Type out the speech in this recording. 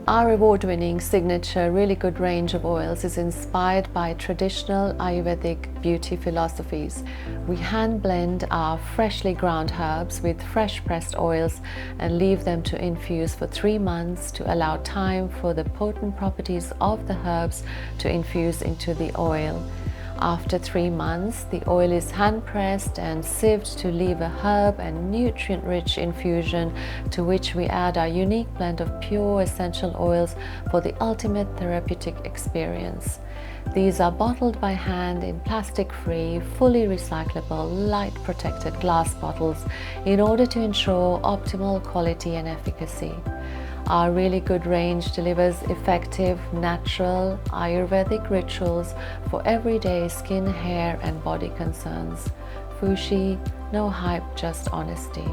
Our award-winning signature Really Good range of oils is inspired by traditional Ayurvedic beauty philosophies. We hand blend our freshly ground herbs with fresh pressed oils and leave them to infuse for 3 months to allow time for the potent properties of the herbs to infuse into the oil. After 3 months, the oil is hand pressed and sieved to leave a herb and nutrient-rich infusion to which we add our unique blend of pure essential oils for the ultimate therapeutic experience. These are bottled by hand in plastic-free, fully recyclable, light-protected glass bottles in order to ensure optimal quality and efficacy. Our Really Good range delivers effective, natural, Ayurvedic rituals for everyday skin, hair and body concerns. Fushi, no hype, just honesty.